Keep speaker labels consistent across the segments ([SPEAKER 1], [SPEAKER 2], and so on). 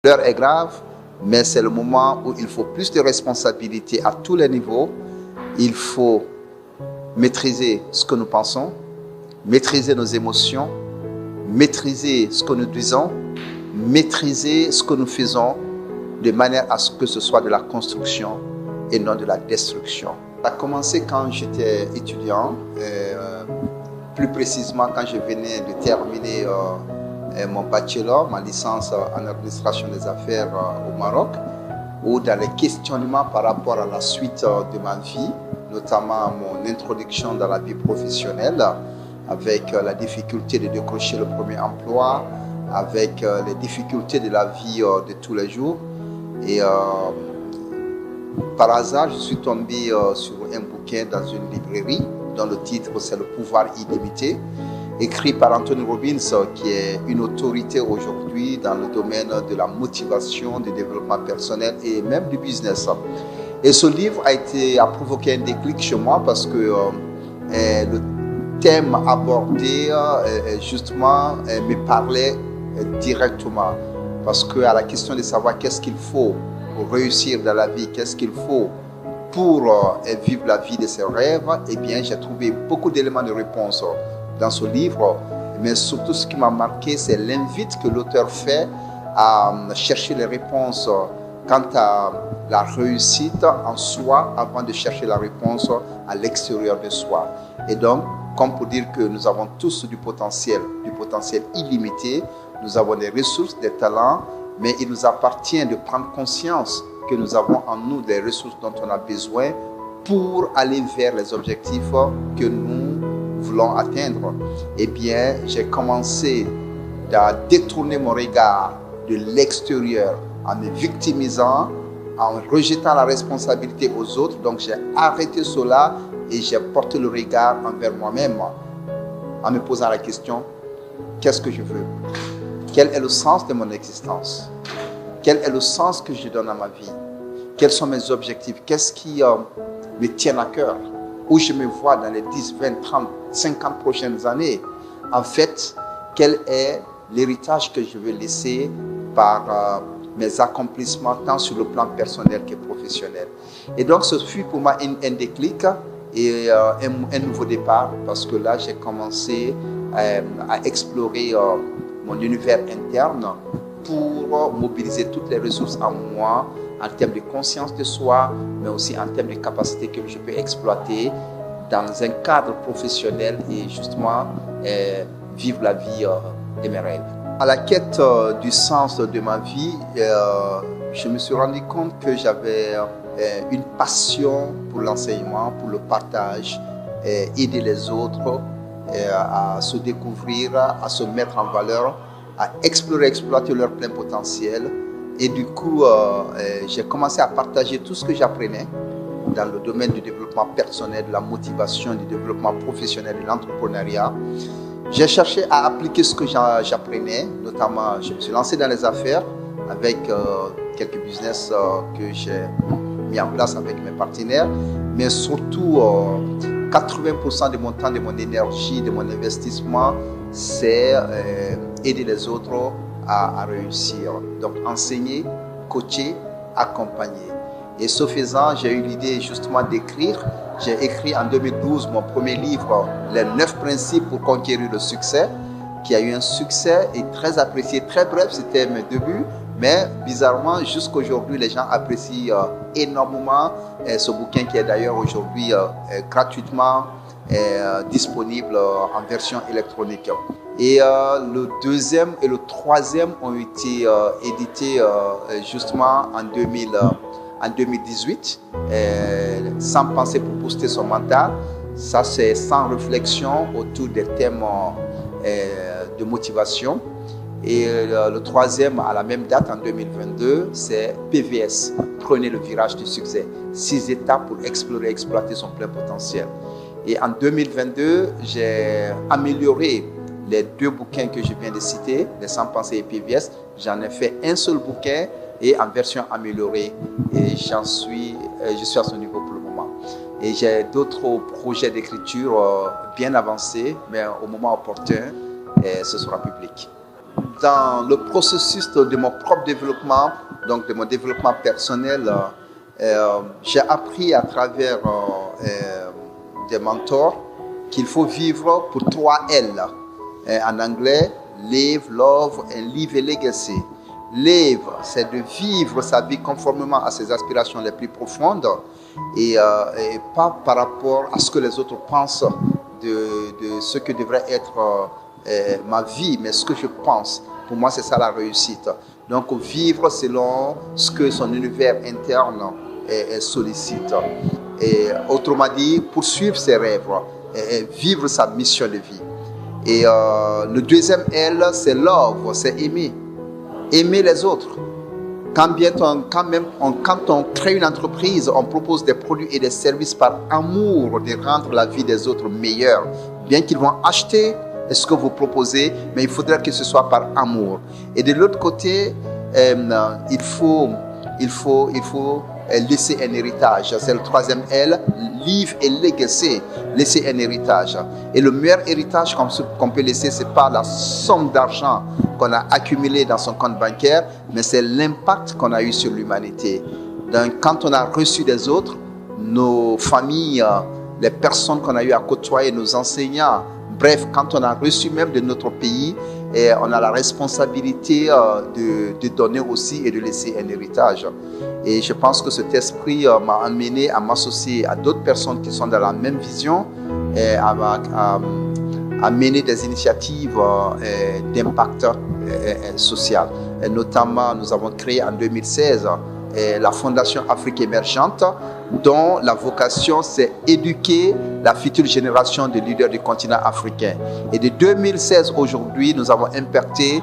[SPEAKER 1] L'heure est grave, mais c'est le moment où il faut plus de responsabilité à tous les niveaux. Il faut maîtriser ce que nous pensons, maîtriser nos émotions, maîtriser ce que nous disons, maîtriser ce que nous faisons, de manière à ce que ce soit de la construction et non de la destruction. Ça a commencé quand j'étais étudiant, plus précisément quand je venais de terminer mon bachelor, ma licence en administration des affaires au Maroc, où dans les questionnements par rapport à la suite de ma vie, notamment mon introduction dans la vie professionnelle, avec la difficulté de décrocher le premier emploi, avec les difficultés de la vie de tous les jours. Et par hasard, je suis tombé sur un bouquin dans une librairie dont le titre c'est Le pouvoir illimité, écrit par Anthony Robbins, qui est une autorité aujourd'hui dans le domaine de la motivation, du développement personnel et même du business. Et ce livre a provoqué un déclic chez moi parce que le thème abordé justement me parlait directement. Parce qu'à la question de savoir qu'est-ce qu'il faut pour réussir dans la vie, qu'est-ce qu'il faut pour vivre la vie de ses rêves, eh bien j'ai trouvé beaucoup d'éléments de réponse dans ce livre, mais surtout ce qui m'a marqué, c'est l'invite que l'auteur fait à chercher les réponses quant à la réussite en soi avant de chercher la réponse à l'extérieur de soi. Et donc, comme pour dire que nous avons tous du potentiel illimité, nous avons des ressources, des talents, mais il nous appartient de prendre conscience que nous avons en nous des ressources dont on a besoin pour aller vers les objectifs que nous voulons atteindre. Eh bien, j'ai commencé à détourner mon regard de l'extérieur en me victimisant, en rejetant la responsabilité aux autres. Donc, j'ai arrêté cela et j'ai porté le regard envers moi-même en me posant la question, qu'est-ce que je veux? Quel est le sens de mon existence? Quel est le sens que je donne à ma vie? Quels sont mes objectifs? Qu'est-ce qui me tient à cœur? Où je me vois dans les 10, 20, 30, 50 prochaines années? En fait, quel est l'héritage que je veux laisser par mes accomplissements, tant sur le plan personnel que professionnel? Et donc, ce fut pour moi un déclic et un nouveau départ, parce que là, j'ai commencé à explorer mon univers interne pour mobiliser toutes les ressources en moi, en termes de conscience de soi, mais aussi en termes de capacités que je peux exploiter dans un cadre professionnel et justement vivre la vie de mes rêves. À la quête du sens de ma vie, je me suis rendu compte que j'avais une passion pour l'enseignement, pour le partage, aider les autres à se découvrir, à se mettre en valeur, à explorer, exploiter leur plein potentiel. Et du coup, j'ai commencé à partager tout ce que j'apprenais dans le domaine du développement personnel, de la motivation, du développement professionnel, de l'entrepreneuriat. J'ai cherché à appliquer ce que j'apprenais, notamment je me suis lancé dans les affaires avec quelques business que j'ai mis en place avec mes partenaires, mais surtout 80% de mon temps, de mon énergie, de mon investissement, c'est aider les autres à réussir. Donc enseigner, coacher, accompagner. Et ce faisant, j'ai eu l'idée justement d'écrire. J'ai écrit en 2012 mon premier livre, Les 9 principes pour conquérir le succès, qui a eu un succès et très apprécié, très bref, c'était mes débuts. Mais bizarrement, jusqu'aujourd'hui, les gens apprécient énormément ce bouquin qui est d'ailleurs aujourd'hui gratuitement disponible en version électronique. Et le deuxième et le troisième ont été édités justement en 2018, sans penser pour booster son mental. Ça, c'est sans réflexion autour des thèmes de motivation. Et le troisième, à la même date, en 2022, c'est PVS, Prenez le virage du succès. 6 étapes pour explorer et exploiter son plein potentiel. Et en 2022, j'ai amélioré les 2 bouquins que je viens de citer, Les 100 pensées et PVS. J'en ai fait un seul bouquin et en version améliorée. Et je suis à ce niveau pour le moment. Et j'ai d'autres projets d'écriture bien avancés, mais au moment opportun, ce sera public. dans le processus de mon propre développement, donc de mon développement personnel, j'ai appris à travers des mentors qu'il faut vivre pour 3 L. En anglais, live, love and leave a legacy. Live, c'est de vivre sa vie conformément à ses aspirations les plus profondes et pas par rapport à ce que les autres pensent de ce que devrait être ma vie, mais ce que je pense. Pour moi, c'est ça la réussite. Donc, vivre selon ce que son univers interne sollicite. Et autrement dit, poursuivre ses rêves, vivre sa mission de vie. Et le deuxième L, c'est love, c'est aimer. Aimer les autres. Quand on crée une entreprise, on propose des produits et des services par amour de rendre la vie des autres meilleure. Bien qu'ils vont acheter ce que vous proposez, mais il faudrait que ce soit par amour. Et de l'autre côté, il faut laisser un héritage. C'est le troisième L, leave a legacy, laisser un héritage. Et le meilleur héritage qu'on peut laisser, c'est pas la somme d'argent qu'on a accumulé dans son compte bancaire, mais c'est l'impact qu'on a eu sur l'humanité. Donc, quand on a reçu des autres, nos familles, les personnes qu'on a eu à côtoyer, nos enseignants, bref, quand on a reçu même de notre pays, et on a la responsabilité de donner aussi et de laisser un héritage. Et je pense que cet esprit m'a amené à m'associer à d'autres personnes qui sont dans la même vision et à mener des initiatives d'impact social. Et notamment, nous avons créé en 2016 la Fondation Afrique Émergente, dont la vocation, c'est éduquer la future génération de leaders du continent africain. Et de 2016 aujourd'hui, nous avons impacté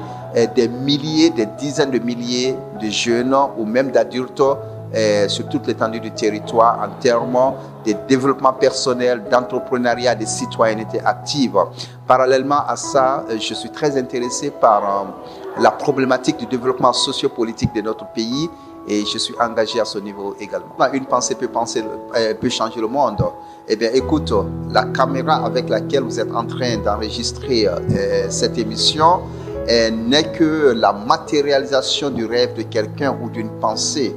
[SPEAKER 1] des milliers, des dizaines de milliers de jeunes ou même d'adultes sur toute l'étendue du territoire en termes de développement personnel, d'entrepreneuriat, de citoyenneté active. Parallèlement à ça, je suis très intéressé par la problématique du développement sociopolitique de notre pays. Et je suis engagé à ce niveau également. Une pensée peut changer le monde. Eh bien, écoute, la caméra avec laquelle vous êtes en train d'enregistrer cette émission n'est que la matérialisation du rêve de quelqu'un ou d'une pensée.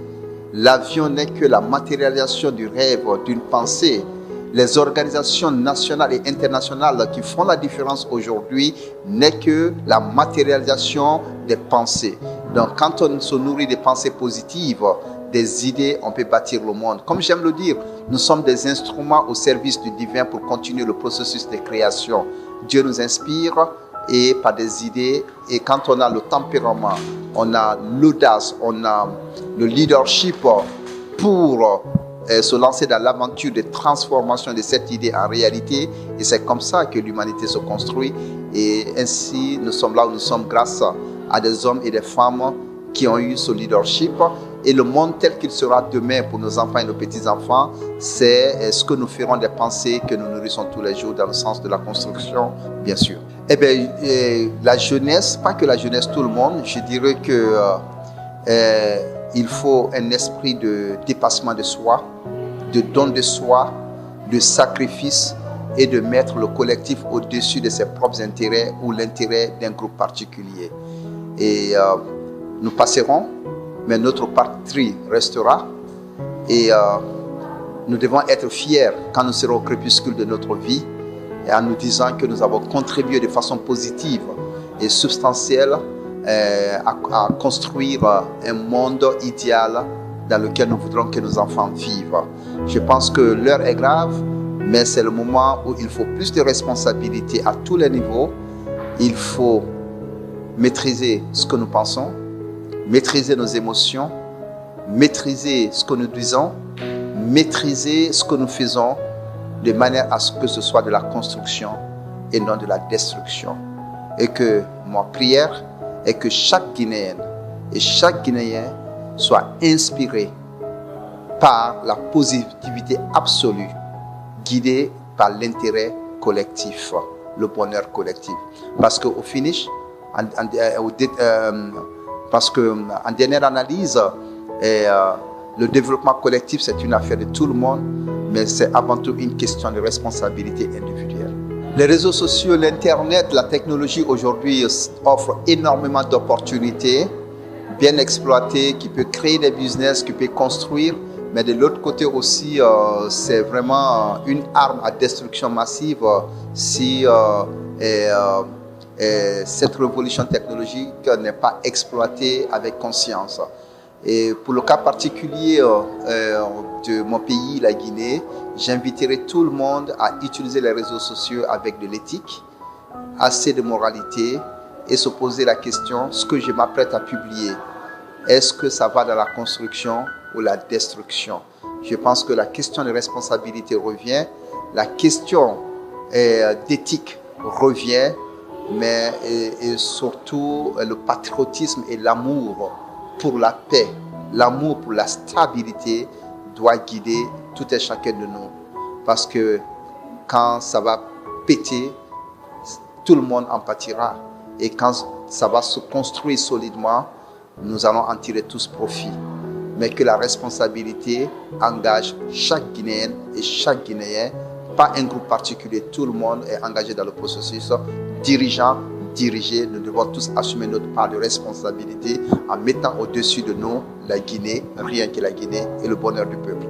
[SPEAKER 1] L'avion n'est que la matérialisation du rêve d'une pensée. Les organisations nationales et internationales qui font la différence aujourd'hui n'est que la matérialisation des pensées. Donc, quand on se nourrit des pensées positives, des idées, on peut bâtir le monde. Comme j'aime le dire, nous sommes des instruments au service du divin pour continuer le processus de création. Dieu nous inspire et par des idées. Et quand on a le tempérament, on a l'audace, on a le leadership pour se lancer dans l'aventure de transformation de cette idée en réalité. Et c'est comme ça que l'humanité se construit. Et ainsi, nous sommes là où nous sommes grâce à des hommes et des femmes qui ont eu ce leadership. Et le monde tel qu'il sera demain pour nos enfants et nos petits-enfants, c'est ce que nous ferons des pensées que nous nourrissons tous les jours dans le sens de la construction, bien sûr. Eh bien, la jeunesse, pas que la jeunesse, tout le monde, je dirais que il faut un esprit de dépassement de soi, de don de soi, de sacrifice et de mettre le collectif au-dessus de ses propres intérêts ou l'intérêt d'un groupe particulier. Et nous passerons, mais notre patrie restera. Et nous devons être fiers quand nous serons au crépuscule de notre vie et en nous disant que nous avons contribué de façon positive et substantielle à construire un monde idéal dans lequel nous voudrons que nos enfants vivent. Je pense que l'heure est grave, mais c'est le moment où il faut plus de responsabilité à tous les niveaux. Il faut maîtriser ce que nous pensons, maîtriser nos émotions, maîtriser ce que nous disons, maîtriser ce que nous faisons, de manière à ce que ce soit de la construction et non de la destruction. Et que ma prière est que chaque Guinéenne et chaque Guinéen soit inspiré par la positivité absolue, guidé par l'intérêt collectif, le bonheur collectif. Parce qu'au finish, parce qu'en dernière analyse, le développement collectif, c'est une affaire de tout le monde, mais c'est avant tout une question de responsabilité individuelle. Les réseaux sociaux, l'Internet, la technologie aujourd'hui offre énormément d'opportunités bien exploitées qui peut créer des business, qui peut construire. Mais de l'autre côté aussi, c'est vraiment une arme à destruction massive si cette révolution technologique n'est pas exploitée avec conscience. Et pour le cas particulier de mon pays, la Guinée, j'inviterai tout le monde à utiliser les réseaux sociaux avec de l'éthique, assez de moralité et se poser la question, ce que je m'apprête à publier, est-ce que ça va dans la construction ou la destruction? Je pense que la question de responsabilité revient, la question d'éthique revient, mais et surtout le patriotisme et l'amour pour la paix, l'amour pour la stabilité doit guider tout et chacun de nous. Parce que quand ça va péter, tout le monde en pâtira. Et quand ça va se construire solidement, nous allons en tirer tous profit. Mais que la responsabilité engage chaque Guinéenne et chaque Guinéen, pas un groupe particulier, tout le monde est engagé dans le processus. Dirigeants, dirigés, nous devons tous assumer notre part de responsabilité en mettant au-dessus de nous la Guinée, rien que la Guinée et le bonheur du peuple.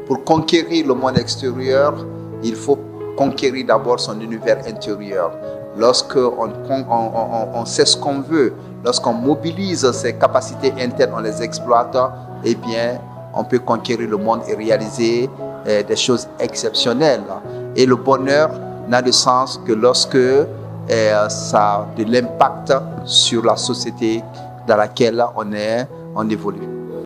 [SPEAKER 1] Pour conquérir le monde extérieur, il faut conquérir d'abord son univers intérieur. Lorsqu'on sait ce qu'on veut, lorsqu'on mobilise ses capacités internes, on les exploite, eh bien, on peut conquérir le monde et réaliser des choses exceptionnelles. Et le bonheur n'a de sens que lorsque ça a de l'impact sur la société dans laquelle on évolue.